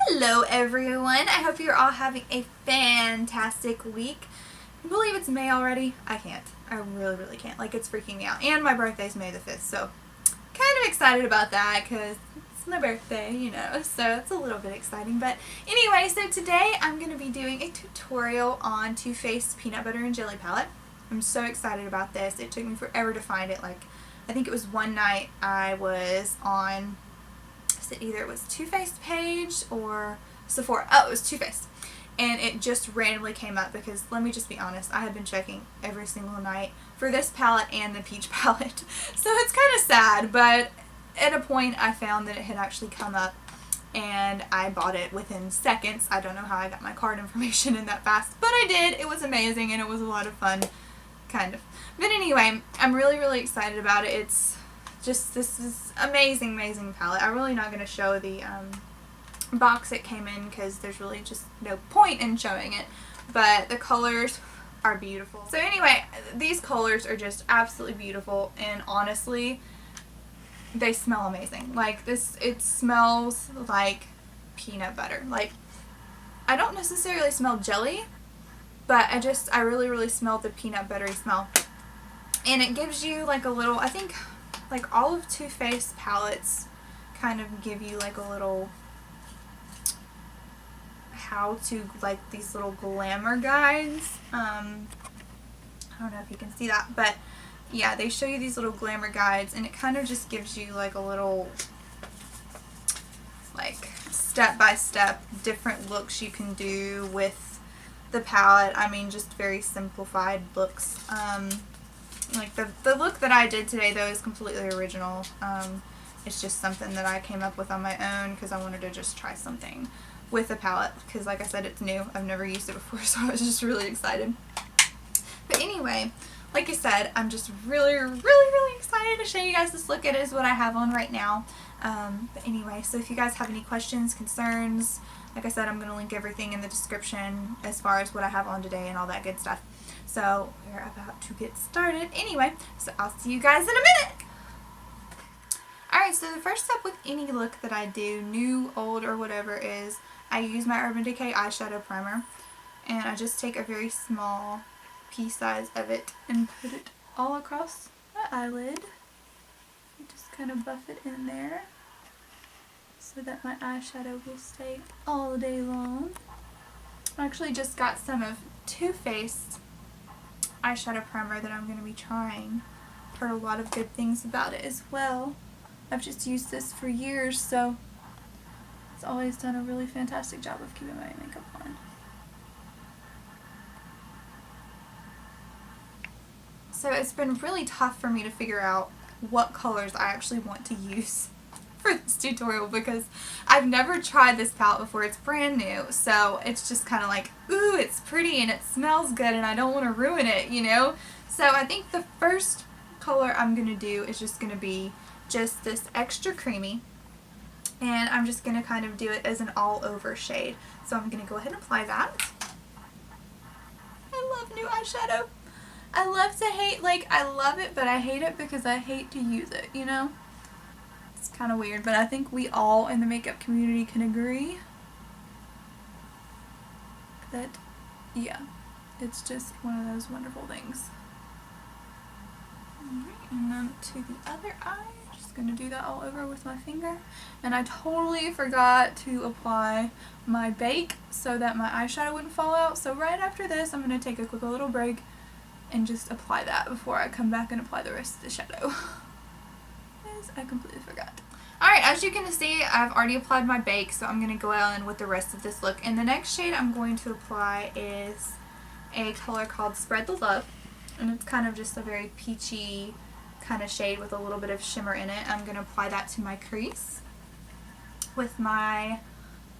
Hello everyone, I hope you're all having a fantastic week. Can you believe it's May already? I can't. I really can't. Like, it's freaking me out. And my birthday's May the 5th, so kind of excited about that because it's my birthday, you know, so it's a little bit exciting. But anyway, so today I'm going to be doing a tutorial on Too Faced Peanut Butter and Jelly Palette. I'm so excited about this. It took me forever to find it. Like, I think it was one night I was on either it was Too Faced page or Sephora. Oh, it was Too Faced. And it just randomly came up because, let me just be honest, I have been checking every single night for this palette and the peach palette. So it's kind of sad, but at a point I found that it had actually come up and I bought it within seconds. I don't know how I got my card information in that fast, but I did. It was amazing and it was a lot of fun, kind of. But anyway, I'm really excited about it. It's just, this is amazing palette. I'm really not going to show the box it came in because there's really just no point in showing it, but the colors are beautiful. So anyway, these colors are just absolutely beautiful, and honestly they smell amazing. Like this, it smells like peanut butter. Like, I don't necessarily smell jelly, but I really smell the peanut buttery smell, and it gives you like a little, I think like all of Too Faced palettes kind of give you like a little how to, like these little glamour guides. I don't know if you can see that, but yeah, they show you these little glamour guides, and it kind of just gives you like a little like step-by-step different looks you can do with the palette. I mean, just very simplified looks. Like the look that I did today though is completely original. It's just something that I came up with on my own because I wanted to just try something with the palette because, like I said, it's new. I've never used it before, so I was just really excited. But anyway, like I said, I'm just really excited to show you guys this look. It is what I have on right now. But anyway, so if you guys have any questions, concerns, like I said, I'm going to link everything in the description as far as what I have on today and all that good stuff. So we're about to get started anyway, so I'll see you guys in a minute. Alright, so the first step with any look that I do, new, old, or whatever, is I use my Urban Decay eyeshadow primer, and I just take a very small pea size of it and put it all across my eyelid. Just kind of buff it in there so that my eyeshadow will stay all day long. I actually just got some of Too Faced eyeshadow primer that I'm going to be trying. Heard a lot of good things about it as well. I've just used this for years, so it's always done a really fantastic job of keeping my makeup on. So it's been really tough for me to figure out what colors I actually want to use for this tutorial because I've never tried this palette before. It's brand new, so it's just kind of like, ooh, it's pretty and it smells good and I don't want to ruin it, you know? So I think the first color I'm going to do is just going to be just this extra creamy, and I'm just going to kind of do it as an all over shade. So I'm going to go ahead and apply that. I love new eyeshadow. I love to hate, like, I love it, but I hate it because I hate to use it, you know? It's kind of weird, but I think we all in the makeup community can agree that, yeah, it's just one of those wonderful things. Alright, and then to the other eye, just going to do that all over with my finger. And I totally forgot to apply my bake so that my eyeshadow wouldn't fall out. So right after this, I'm going to take a quick little break and just apply that before I come back and apply the rest of the shadow. I completely forgot. Alright, as you can see, I've already applied my bake, so I'm going to go in with the rest of this look. And the next shade I'm going to apply is a color called Spread the Love. And it's kind of just a very peachy kind of shade with a little bit of shimmer in it. I'm going to apply that to my crease with my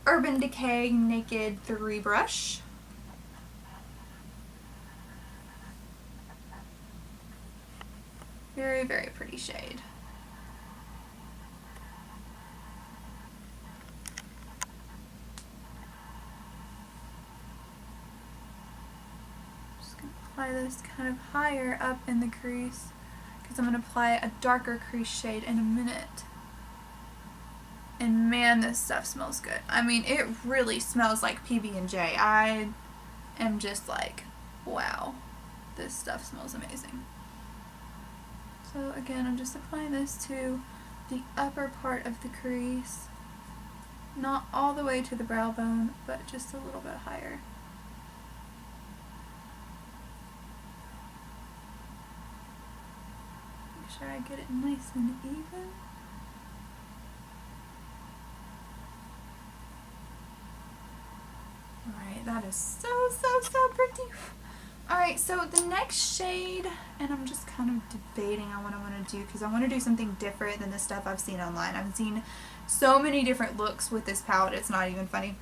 Urban Decay Naked 3 brush. Very pretty shade. Just going to apply this kind of higher up in the crease because I'm going to apply a darker crease shade in a minute. And man, this stuff smells good. I mean, it really smells like PB&J. I am just like, wow, this stuff smells amazing. So again, I'm just applying this to the upper part of the crease. Not all the way to the brow bone, but just a little bit higher. Make sure I get it nice and even. Alright, that is so pretty. Alright, so the next shade, and I'm just kind of debating on what I want to do because I want to do something different than the stuff I've seen online. I've seen so many different looks with this palette, it's not even funny.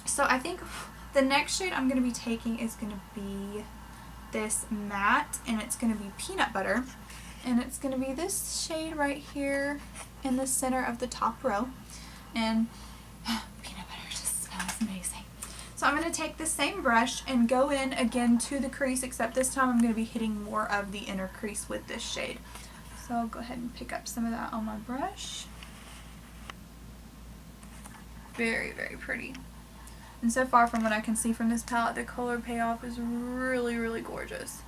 So I think the next shade I'm going to be taking is going to be this matte, and it's going to be peanut butter. And it's going to be this shade right here in the center of the top row. And peanut butter just smells amazing. So I'm going to take the same brush and go in again to the crease, except this time I'm going to be hitting more of the inner crease with this shade. So I'll go ahead and pick up some of that on my brush. Very, very pretty. And so far from what I can see from this palette, the color payoff is really, really gorgeous.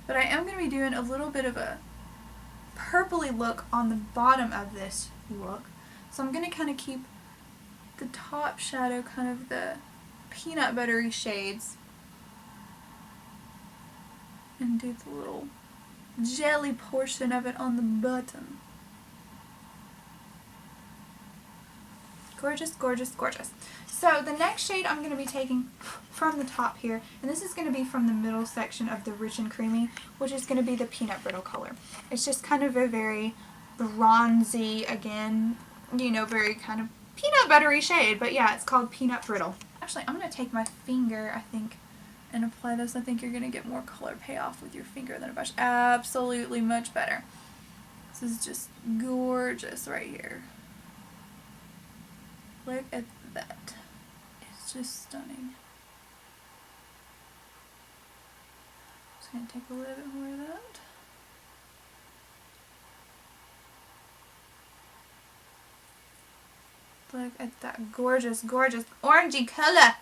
But I am going to be doing a little bit of a purpley look on the bottom of this look. So I'm going to kind of keep the top shadow kind of the peanut buttery shades and do the little jelly portion of it on the bottom. Gorgeous, gorgeous, gorgeous. So the next shade I'm going to be taking from the top here, and this is going to be from the middle section of the Rich and Creamy, which is going to be the Peanut Brittle color. It's just kind of a very bronzy, again, you know, very kind of peanut buttery shade, but yeah, it's called Peanut Brittle. Actually, I'm going to take my finger, I think, and apply this. I think you're going to get more color payoff with your finger than a brush. Absolutely much better. This is just gorgeous right here. Look at that. It's just stunning. Just going to take a little bit more of that. Look at that gorgeous, gorgeous orangey color.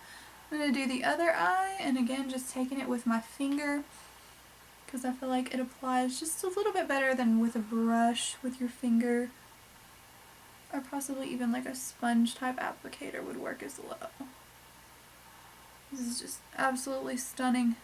I'm going to do the other eye, and again, just taking it with my finger because I feel like it applies just a little bit better than with a brush with your finger. Or possibly even like a sponge type applicator would work as well. This is just absolutely stunning.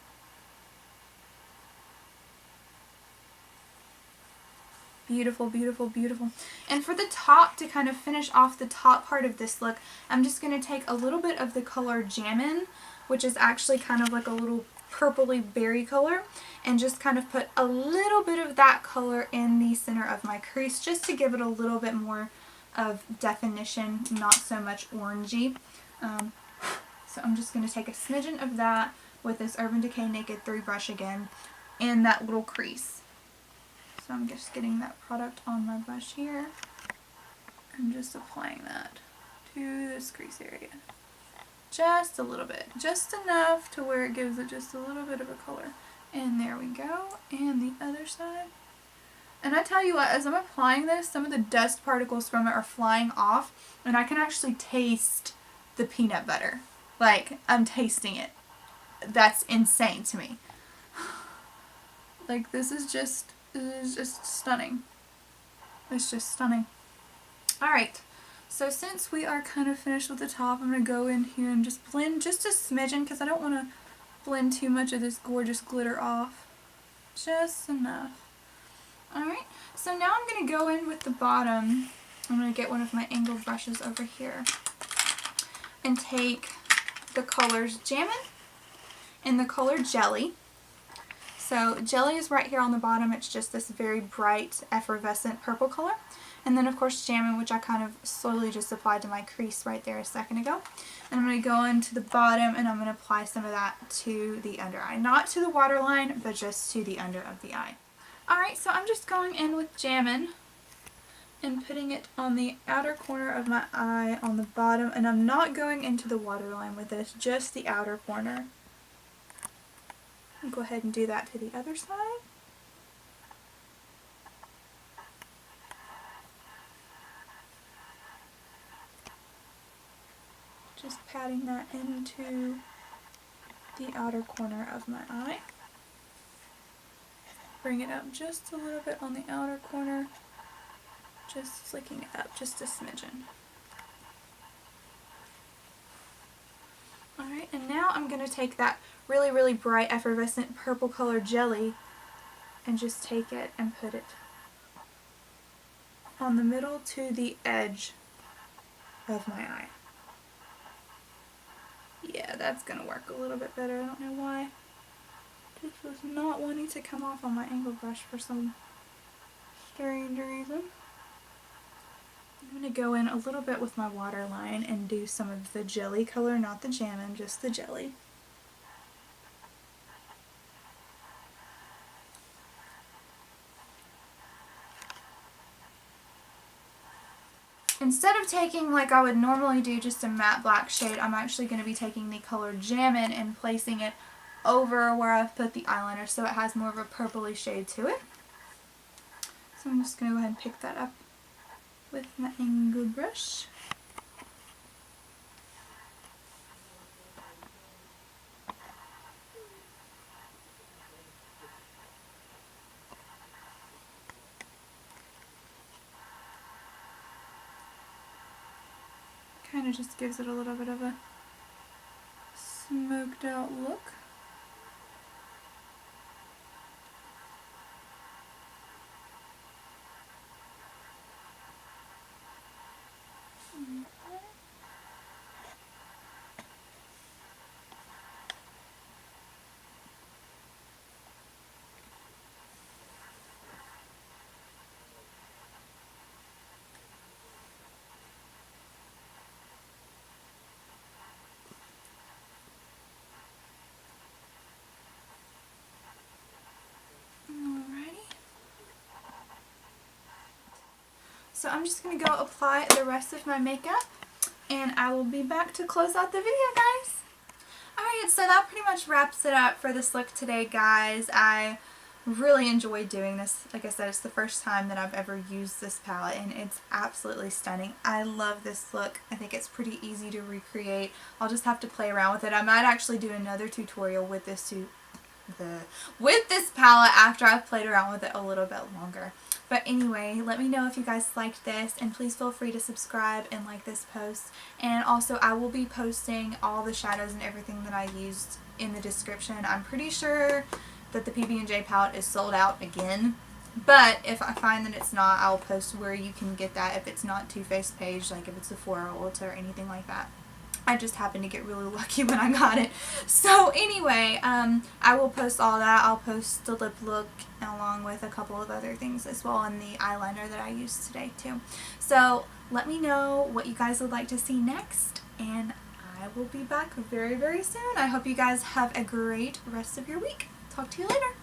Beautiful, beautiful, beautiful. And for the top, to kind of finish off the top part of this look, I'm just going to take a little bit of the color Jammin, which is actually kind of like a little purpley berry color, and just kind of put a little bit of that color in the center of my crease just to give it a little bit more of definition, not so much orangey. So I'm just going to take a smidgen of that with this Urban Decay Naked 3 brush again in that little crease. So I'm just getting that product on my brush here and just applying that to this crease area. Just a little bit. Just enough to where it gives it just a little bit of a color. And there we go. And the other side. And I tell you what, as I'm applying this, some of the dust particles from it are flying off, and I can actually taste the peanut butter. Like, I'm tasting it. That's insane to me. Like, this is just stunning. It's just stunning. Alright, so since we are kind of finished with the top, I'm going to go in here and just blend just a smidgen, because I don't want to blend too much of this gorgeous glitter off. Just enough. Alright, so now I'm going to go in with the bottom. I'm going to get one of my angled brushes over here and take the colors Jammin and the color Jelly. So Jelly is right here on the bottom. It's just this very bright, effervescent purple color. And then of course Jammin, which I kind of slowly just applied to my crease right there a second ago. And I'm going to go into the bottom and I'm going to apply some of that to the under eye. Not to the waterline, but just to the under of the eye. Alright, so I'm just going in with Jammin and putting it on the outer corner of my eye on the bottom, and I'm not going into the waterline with this, just the outer corner. I'll go ahead and do that to the other side. Just patting that into the outer corner of my eye. Bring it up just a little bit on the outer corner. Just flicking it up just a smidgen. Alright, and now I'm going to take that really, really bright effervescent purple color jelly and just take it and put it on the middle to the edge of my eye. Yeah, that's going to work a little bit better. I don't know why. This was not wanting to come off on my angle brush for some strange reason. I'm going to go in a little bit with my waterline and do some of the jelly color, not the Jammin, just the jelly. Instead of taking, like I would normally do, just a matte black shade, I'm actually going to be taking the color Jammin and placing it over where I've put the eyeliner so it has more of a purpley shade to it. So I'm just going to go ahead and pick that up with my angle brush. Kind of just gives it a little bit of a smoked out look. So I'm just going to go apply the rest of my makeup, and I will be back to close out the video, guys. Alright, so that pretty much wraps it up for this look today, guys. I really enjoyed doing this. Like I said, it's the first time that I've ever used this palette, and it's absolutely stunning. I love this look. I think it's pretty easy to recreate. I'll just have to play around with it. I might actually do another tutorial with this palette after I've played around with it a little bit longer. But anyway, let me know if you guys liked this, and please feel free to subscribe and like this post. And also, I will be posting all the shadows and everything that I used in the description. I'm pretty sure that the PB&J palette is sold out again, but if I find that it's not, I'll post where you can get that if it's not Too Faced page, like if it's Sephora or Ulta or anything like that. I just happened to get really lucky when I got it. So anyway, I will post all that. I'll post the lip look along with a couple of other things as well, and the eyeliner that I used today too. So let me know what you guys would like to see next, and I will be back very, very soon. I hope you guys have a great rest of your week. Talk to you later.